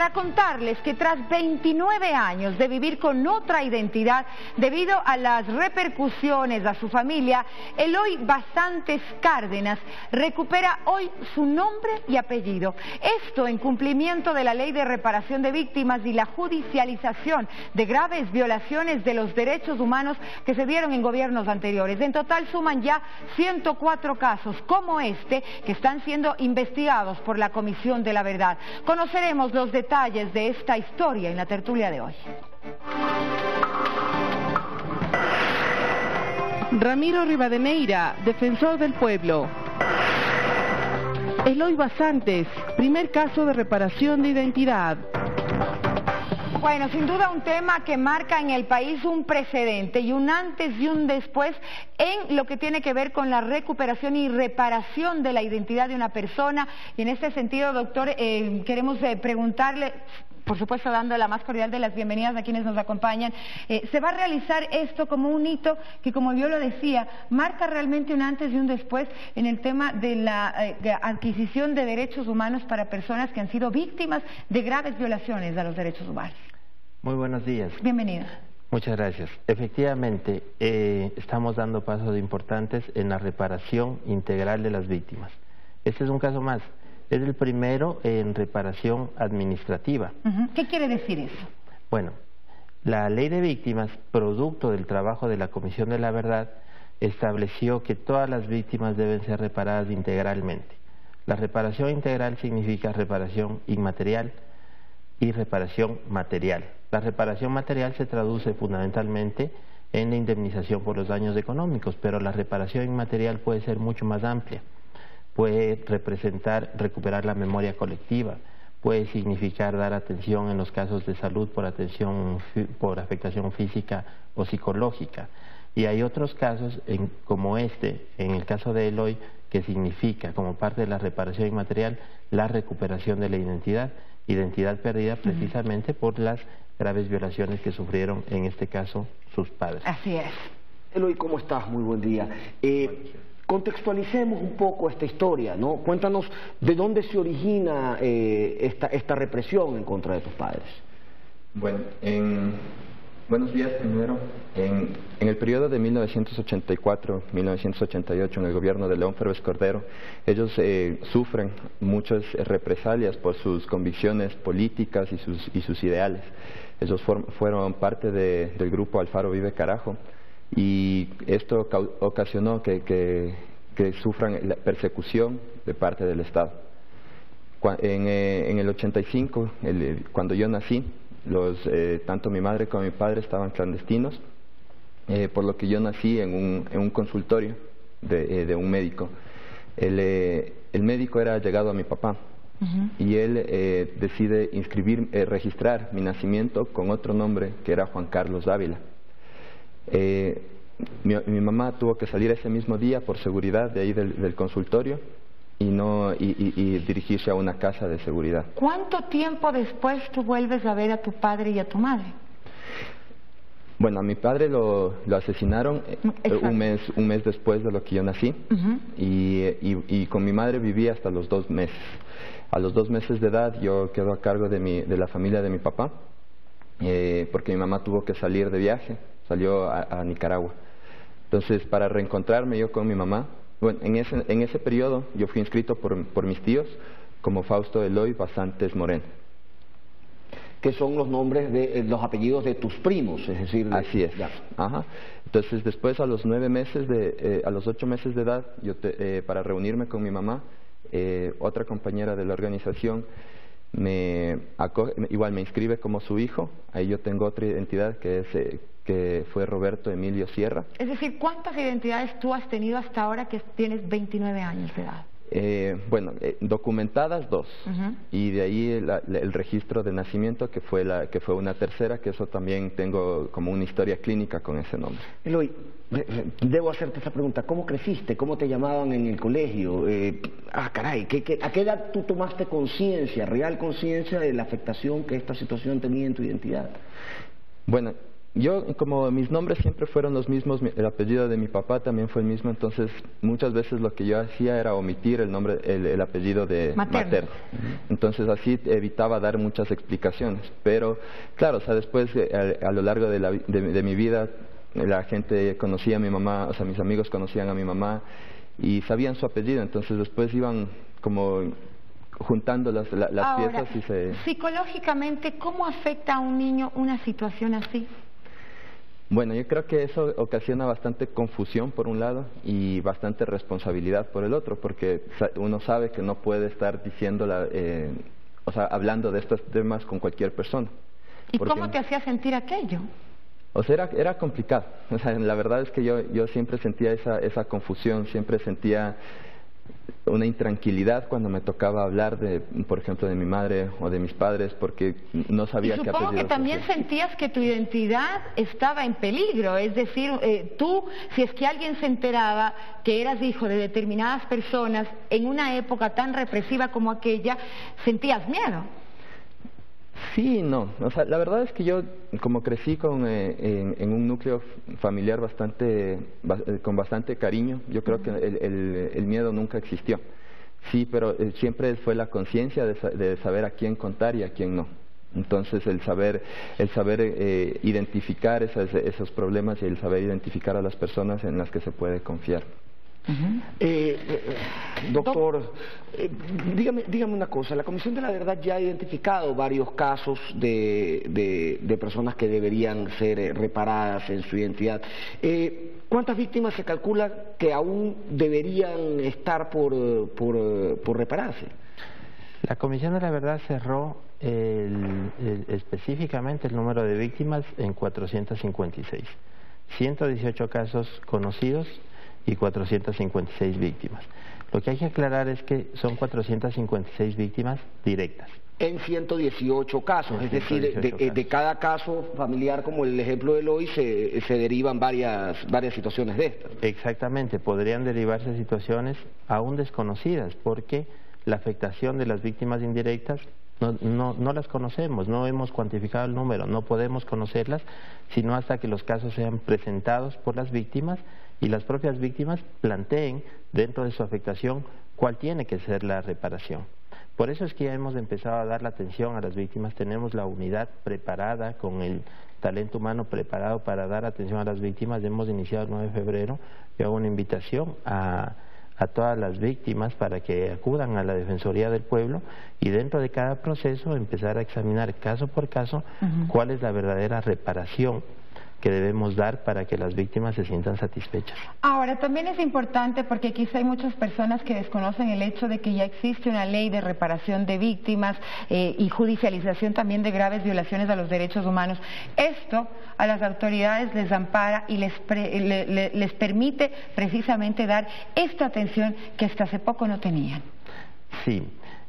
Para contarles que tras 29 años de vivir con otra identidad, debido a las repercusiones a su familia, Eloy Basantes Cárdenas recupera hoy su nombre y apellido. Esto en cumplimiento de la Ley de Reparación de Víctimas y la judicialización de graves violaciones de los derechos humanos que se dieron en gobiernos anteriores. En total suman ya 104 casos como este que están siendo investigados por la Comisión de la Verdad. Conoceremos los detalles de esta historia en la tertulia de hoy. Ramiro Rivadeneira, defensor del pueblo. Eloy Basantes, primer caso de reparación de identidad. Bueno, sin duda un tema que marca en el país un precedente y un antes y un después en lo que tiene que ver con la recuperación y reparación de la identidad de una persona. Y en este sentido, doctor, queremos preguntarle, por supuesto dando la más cordial de las bienvenidas a quienes nos acompañan, ¿se va a realizar esto como un hito que, como yo lo decía, marca realmente un antes y un después en el tema de la adquisición de derechos humanos para personas que han sido víctimas de graves violaciones a los derechos humanos? Muy buenos días. Bienvenido. Muchas gracias. Efectivamente, estamos dando pasos importantes en la reparación integral de las víctimas. Este es un caso más. Es el primero en reparación administrativa. ¿Qué quiere decir eso? Bueno, la Ley de Víctimas, producto del trabajo de la Comisión de la Verdad, estableció que todas las víctimas deben ser reparadas integralmente. La reparación integral significa reparación inmaterial y reparación material. La reparación material se traduce fundamentalmente en la indemnización por los daños económicos, pero la reparación inmaterial puede ser mucho más amplia. Puede representar recuperar la memoria colectiva, puede significar dar atención en los casos de salud por afectación física o psicológica. Y hay otros casos como este, en el caso de Eloy, que significa como parte de la reparación inmaterial la recuperación de la identidad perdida precisamente por las graves violaciones que sufrieron en este caso sus padres. Así es. Eloy, ¿cómo estás? Muy buen día. Contextualicemos un poco esta historia, ¿no? Cuéntanos de dónde se origina esta represión en contra de tus padres. Bueno, buenos días primero. En el periodo de 1984-1988, en el gobierno de León Febres Cordero, ellos sufren muchas represalias por sus convicciones políticas y sus ideales. Ellos fueron parte del grupo Alfaro Vive Carajo, y esto ocasionó que sufran la persecución de parte del Estado. En el 85, cuando yo nací, tanto mi madre como mi padre estaban clandestinos, por lo que yo nací en un consultorio de un médico. El médico era allegado a mi papá, y él decide registrar mi nacimiento con otro nombre que era Juan Carlos Dávila. Mi mamá tuvo que salir ese mismo día por seguridad de ahí del consultorio y dirigirse a una casa de seguridad. ¿Cuánto tiempo después tú vuelves a ver a tu padre y a tu madre? Bueno, a mi padre lo asesinaron un mes después de lo que yo nací, y con mi madre viví hasta los 2 meses. A los 2 meses de edad yo quedo a cargo de la familia de mi papá, porque mi mamá tuvo que salir de viaje, salió a Nicaragua. Entonces, para reencontrarme yo con mi mamá, bueno, en ese periodo yo fui inscrito por mis tíos como Fausto Eloy Basantes Moreno. Que son los nombres de los apellidos de tus primos, es decir... Así es. Ajá. Entonces, después a los 8 meses de edad, para reunirme con mi mamá, otra compañera de la organización igual me inscribe como su hijo. Ahí yo tengo otra identidad que fue Roberto Emilio Sierra. Es decir, ¿cuántas identidades tú has tenido hasta ahora que tienes 29 años de edad? Documentadas 2, y de ahí el registro de nacimiento que fue una tercera, que eso también tengo como una historia clínica con ese nombre. Eloy, debo hacerte esta pregunta: ¿cómo creciste? ¿Cómo te llamaban en el colegio? Caray, ¿a qué edad tú tomaste conciencia, real conciencia de la afectación que esta situación tenía en tu identidad? Bueno, Yo, como mis nombres siempre fueron los mismos, el apellido de mi papá también fue el mismo, entonces muchas veces lo que yo hacía era omitir el nombre, el apellido de materno. Entonces así evitaba dar muchas explicaciones. Pero claro, o sea, después a lo largo de mi vida, la gente conocía a mi mamá, o sea, mis amigos conocían a mi mamá y sabían su apellido, entonces después iban como juntando las Ahora, piezas y se... psicológicamente, ¿cómo afecta a un niño una situación así? Bueno, yo creo que eso ocasiona bastante confusión por un lado y bastante responsabilidad por el otro, porque uno sabe que no puede estar o sea, hablando de estos temas con cualquier persona. ¿Y cómo te hacía sentir aquello? O sea, era complicado. O sea, la verdad es que yo siempre sentía esa confusión, siempre sentía una intranquilidad cuando me tocaba hablar por ejemplo, de mi madre o de mis padres, porque no sabía qué apellido. Supongo que también sentías que tu identidad estaba en peligro, es decir, tú, si es que alguien se enteraba que eras hijo de determinadas personas en una época tan represiva como aquella, sentías miedo. Sí, no. O sea, la verdad es que yo, como crecí en un núcleo familiar con bastante cariño, yo creo que el miedo nunca existió. Sí, pero siempre fue la conciencia de saber a quién contar y a quién no. Entonces, el saber identificar esos problemas y el saber identificar a las personas en las que se puede confiar. Doctor, dígame una cosa, la Comisión de la Verdad ya ha identificado varios casos de personas que deberían ser reparadas en su identidad. ¿Cuántas víctimas se calcula que aún deberían estar por repararse? La Comisión de la Verdad cerró específicamente el número de víctimas en 456, 118 casos conocidos y 456 víctimas. Lo que hay que aclarar es que son 456 víctimas directas. En 118 casos, es decir, de cada caso familiar, como el ejemplo de Eloy, se derivan varias situaciones de estas. Exactamente, podrían derivarse situaciones aún desconocidas, porque la afectación de las víctimas indirectas no las conocemos, no hemos cuantificado el número, no podemos conocerlas, sino hasta que los casos sean presentados por las víctimas y las propias víctimas planteen dentro de su afectación cuál tiene que ser la reparación. Por eso es que ya hemos empezado a dar la atención a las víctimas, tenemos la unidad preparada con el talento humano preparado para dar atención a las víctimas. Hemos iniciado el 9 de febrero, yo hago una invitación a todas las víctimas para que acudan a la Defensoría del Pueblo y dentro de cada proceso empezar a examinar caso por caso cuál es la verdadera reparación que debemos dar para que las víctimas se sientan satisfechas. Ahora, también es importante porque quizá hay muchas personas que desconocen el hecho de que ya existe una ley de reparación de víctimas y judicialización también de graves violaciones a los derechos humanos. Esto a las autoridades les ampara y les permite precisamente dar esta atención que hasta hace poco no tenían. Sí,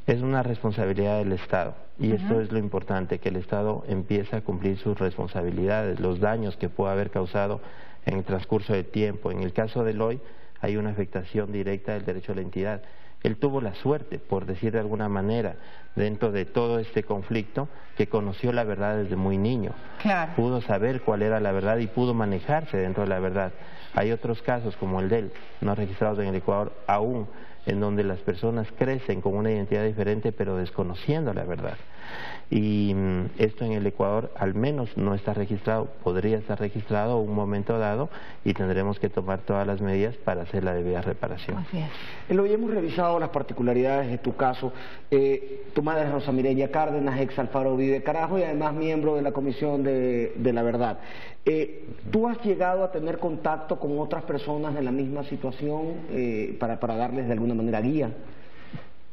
es una responsabilidad del Estado y esto es lo importante, que el Estado empiece a cumplir sus responsabilidades, los daños que pueda haber causado en el transcurso del tiempo. En el caso de Eloy hay una afectación directa del derecho a la identidad. Él tuvo la suerte, por decir de alguna manera, dentro de todo este conflicto, que conoció la verdad desde muy niño. Claro. Pudo saber cuál era la verdad y pudo manejarse dentro de la verdad. Hay otros casos como el de él, no registrados en el Ecuador aún, en donde las personas crecen con una identidad diferente pero desconociendo la verdad. Y esto en el Ecuador al menos no está registrado, podría estar registrado en un momento dado y tendremos que tomar todas las medidas para hacer la debida reparación. Así es. Eloy, hemos revisado las particularidades de tu caso. Tu madre es Rosa Mireya Cárdenas, ex Alfaro Uribe Carajo y además miembro de la Comisión de la Verdad. ¿Tú has llegado a tener contacto con otras personas de la misma situación para darles de alguna manera guía?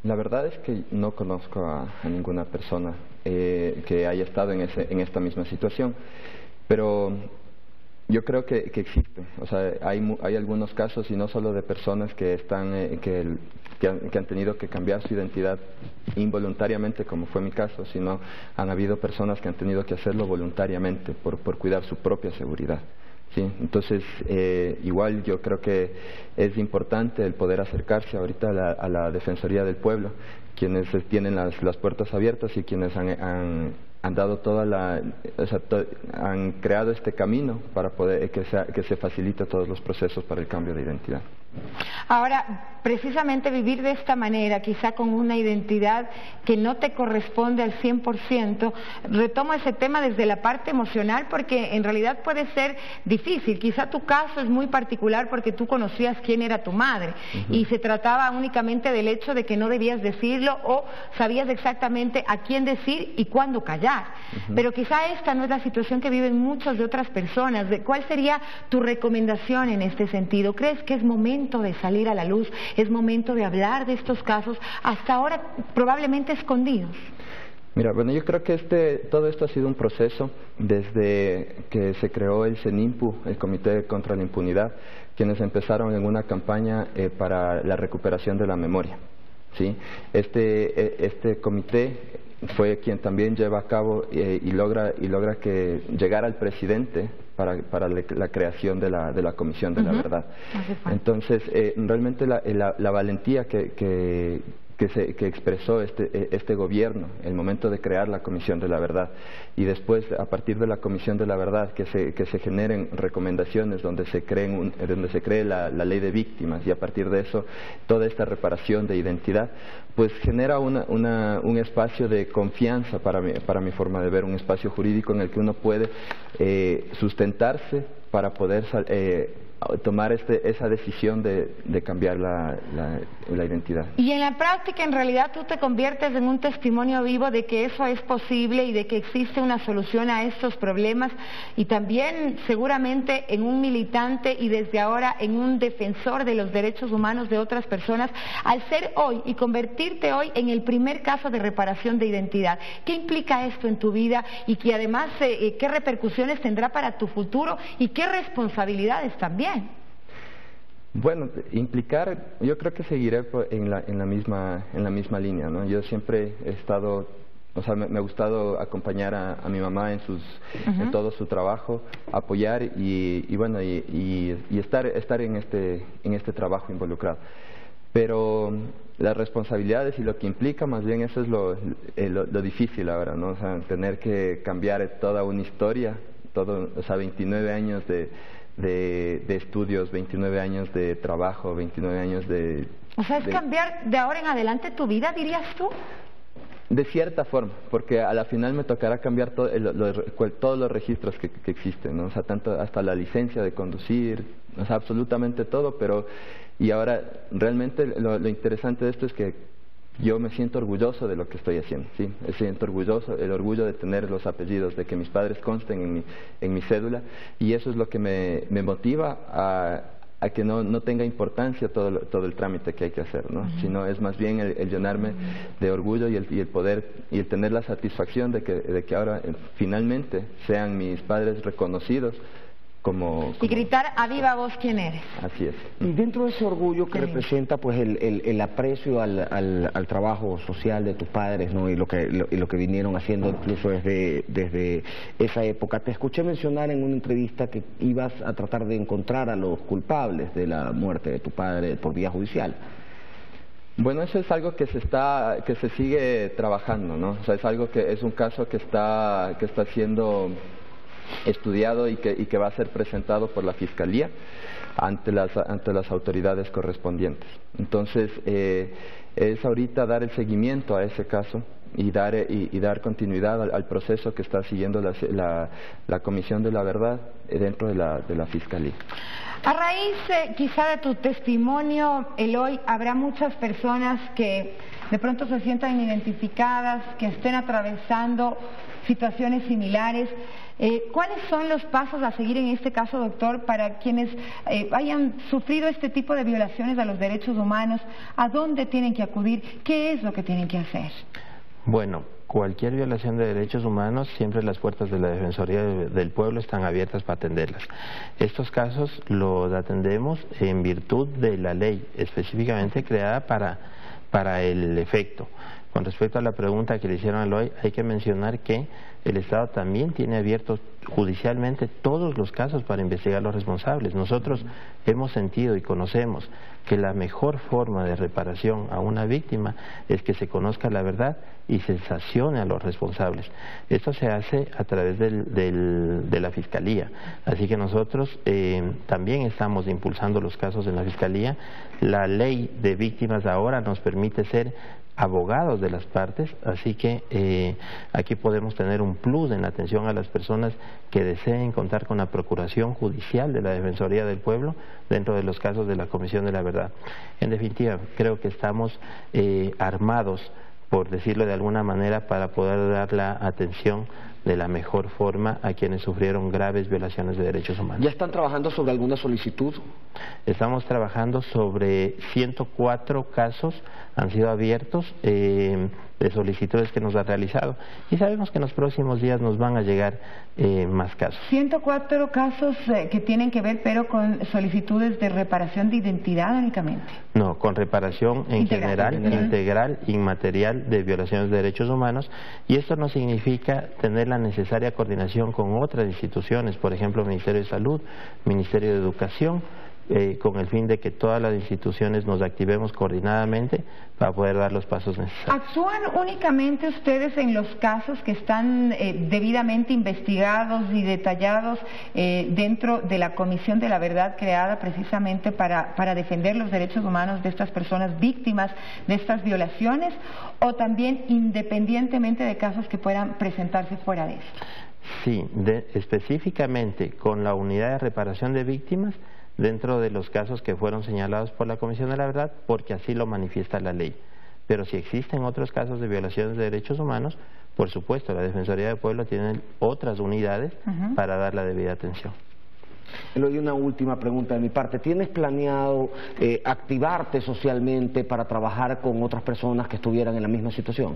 La verdad es que no conozco a ninguna persona que haya estado en esta misma situación, pero yo creo que existe. O sea, hay algunos casos, y no solo de personas que han tenido que cambiar su identidad involuntariamente, como fue mi caso, sino han habido personas que han tenido que hacerlo voluntariamente por cuidar su propia seguridad. Sí, entonces igual yo creo que es importante el poder acercarse ahorita a la Defensoría del Pueblo quienes tienen las puertas abiertas y quienes han dado han creado este camino para poder que se facilite todos los procesos para el cambio de identidad. Ahora, precisamente vivir de esta manera, quizá con una identidad que no te corresponde al 100%, retomo ese tema desde la parte emocional porque en realidad puede ser difícil. Quizá tu caso es muy particular porque tú conocías quién era tu madre y se trataba únicamente del hecho de que no debías decirlo o sabías exactamente a quién decir y cuándo callar. Pero quizá esta no es la situación que viven muchas de otras personas. ¿Cuál sería tu recomendación en este sentido? ¿Crees que es momento de salir a la luz? ¿Es momento de hablar de estos casos hasta ahora probablemente escondidos? Mira, bueno, yo creo que todo esto ha sido un proceso desde que se creó el CENIMPU, el Comité contra la Impunidad, quienes empezaron en una campaña para la recuperación de la memoria, ¿sí? Este comité fue quien también lleva a cabo y logra que llegara al presidente para la creación de la Comisión de la Verdad. Entonces, realmente la valentía que expresó este gobierno en el momento de crear la Comisión de la Verdad y después a partir de la Comisión de la Verdad que se generen recomendaciones donde se cree la ley de víctimas y a partir de eso toda esta reparación de identidad, pues genera un espacio de confianza para mi forma de ver, un espacio jurídico en el que uno puede sustentarse para poder tomar esa decisión de cambiar la identidad. Y en la práctica, en realidad, tú te conviertes en un testimonio vivo de que eso es posible y de que existe una solución a estos problemas y también seguramente en un militante y desde ahora en un defensor de los derechos humanos de otras personas al ser hoy y convertirte hoy en el primer caso de reparación de identidad. ¿Qué implica esto en tu vida y que además qué repercusiones tendrá para tu futuro y qué responsabilidades también? Bueno, yo creo que seguiré en la misma línea, ¿no? Yo siempre he estado, me ha gustado acompañar a mi mamá en todo su trabajo, apoyar y estar en este trabajo involucrado. Pero las responsabilidades y lo que implica, más bien eso es lo difícil ahora, ¿no? O sea, tener que cambiar toda una historia, 29 años de estudios, 29 años de trabajo, 29 años de... O sea, es cambiar de ahora en adelante tu vida, dirías tú. De cierta forma, porque a la final me tocará cambiar todos los registros que existen, ¿no? O sea, tanto hasta la licencia de conducir, o sea, absolutamente todo, y ahora realmente lo interesante de esto es que yo me siento orgulloso de lo que estoy haciendo, ¿sí? Me siento orgulloso, el orgullo de tener los apellidos, de que mis padres consten en mi cédula, y eso es lo que me motiva a que no tenga importancia todo el trámite que hay que hacer, ¿no? Sino es más bien el llenarme de orgullo y el poder y el tener la satisfacción de que ahora finalmente sean mis padres reconocidos y gritar a viva voz quién eres. Así es. Y dentro de ese orgullo que representa pues el aprecio al trabajo social de tus padres, ¿no? y lo que vinieron haciendo incluso desde esa época, te escuché mencionar en una entrevista que ibas a tratar de encontrar a los culpables de la muerte de tu padre por vía judicial. Bueno, eso es algo que se sigue trabajando, ¿no? O sea, es un caso que está siendo estudiado y que va a ser presentado por la Fiscalía ante las autoridades correspondientes. Entonces, es ahorita dar el seguimiento a ese caso y dar continuidad al proceso que está siguiendo la Comisión de la Verdad dentro de la Fiscalía. A raíz quizá de tu testimonio, Eloy, habrá muchas personas que de pronto se sientan identificadas, que estén atravesando situaciones similares. ¿Cuáles son los pasos a seguir en este caso, doctor, para quienes hayan sufrido este tipo de violaciones a los derechos humanos? ¿A dónde tienen que acudir? ¿Qué es lo que tienen que hacer? Bueno, cualquier violación de derechos humanos, siempre las puertas de la Defensoría del Pueblo están abiertas para atenderlas. Estos casos los atendemos en virtud de la ley específicamente creada para el efecto. Con respecto a la pregunta que le hicieron a Eloy, hay que mencionar que el Estado también tiene abiertos judicialmente todos los casos para investigar a los responsables. Nosotros hemos sentido y conocemos que la mejor forma de reparación a una víctima es que se conozca la verdad y se sancione a los responsables. Esto se hace a través de la Fiscalía. Así que nosotros también estamos impulsando los casos en la Fiscalía. La ley de víctimas ahora nos permite ser abogados de las partes, así que aquí podemos tener un plus en la atención a las personas que deseen contar con la Procuración Judicial de la Defensoría del Pueblo dentro de los casos de la Comisión de la Verdad. En definitiva, creo que estamos armados, por decirlo de alguna manera, para poder dar la atención de la mejor forma a quienes sufrieron graves violaciones de derechos humanos. ¿Ya están trabajando sobre alguna solicitud? Estamos trabajando sobre 104 casos, han sido abiertos de solicitudes que nos han realizado y sabemos que en los próximos días nos van a llegar más casos. 104 casos que tienen que ver pero con solicitudes de reparación de identidad únicamente. No, con reparación en general, integral, inmaterial de violaciones de derechos humanos, y esto no significa tener la necesaria coordinación con otras instituciones, por ejemplo Ministerio de Salud, Ministerio de Educación, con el fin de que todas las instituciones nos activemos coordinadamente para poder dar los pasos necesarios. ¿Actúan únicamente ustedes en los casos que están debidamente investigados y detallados dentro de la Comisión de la Verdad creada precisamente para defender los derechos humanos de estas personas víctimas de estas violaciones, o también independientemente de casos que puedan presentarse fuera de esto? Sí, específicamente con la unidad de reparación de víctimas dentro de los casos que fueron señalados por la Comisión de la Verdad, porque así lo manifiesta la ley. Pero si existen otros casos de violaciones de derechos humanos, por supuesto, la Defensoría del Pueblo tiene otras unidades para dar la debida atención. Eloy, una última pregunta de mi parte. ¿Tienes planeado activarte socialmente para trabajar con otras personas que estuvieran en la misma situación?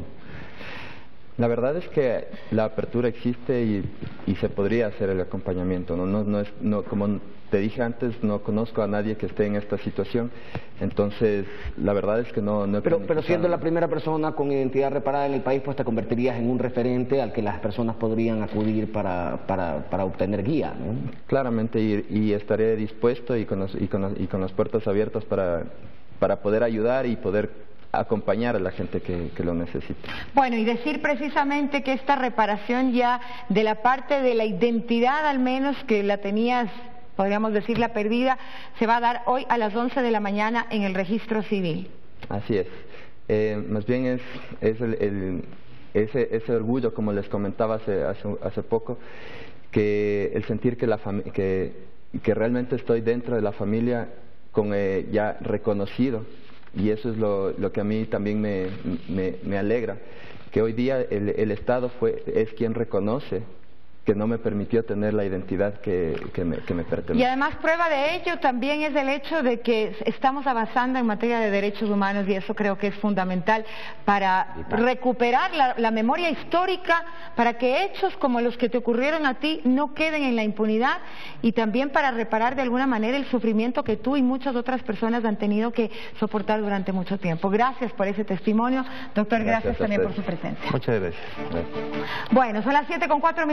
La verdad es que la apertura existe y se podría hacer el acompañamiento. No, como te dije antes, no conozco a nadie que esté en esta situación, entonces la verdad es que no he pero siendo la primera persona con identidad reparada en el país, pues te convertirías en un referente al que las personas podrían acudir para obtener guía, ¿no? Claramente, y estaré dispuesto y con las puertas abiertas para poder ayudar y poder acompañar a la gente que lo necesita. Bueno, y decir precisamente que esta reparación ya de la parte de la identidad, al menos que la tenías, podríamos decir, la perdida, se va a dar hoy a las 11 de la mañana en el registro civil. Así es. Más bien es ese orgullo, como les comentaba hace poco, que el sentir que realmente estoy dentro de la familia ya reconocido. Y eso es lo que a mí también me alegra, que hoy día el Estado es quien reconoce que no me permitió tener la identidad que me pertenece. Y además prueba de ello también es el hecho de que estamos avanzando en materia de derechos humanos, y eso creo que es fundamental para recuperar la memoria histórica, para que hechos como los que te ocurrieron a ti no queden en la impunidad, y también para reparar de alguna manera el sufrimiento que tú y muchas otras personas han tenido que soportar durante mucho tiempo. Gracias por ese testimonio, doctor, gracias también por su presencia. Muchas gracias. Bueno, son las 7:04.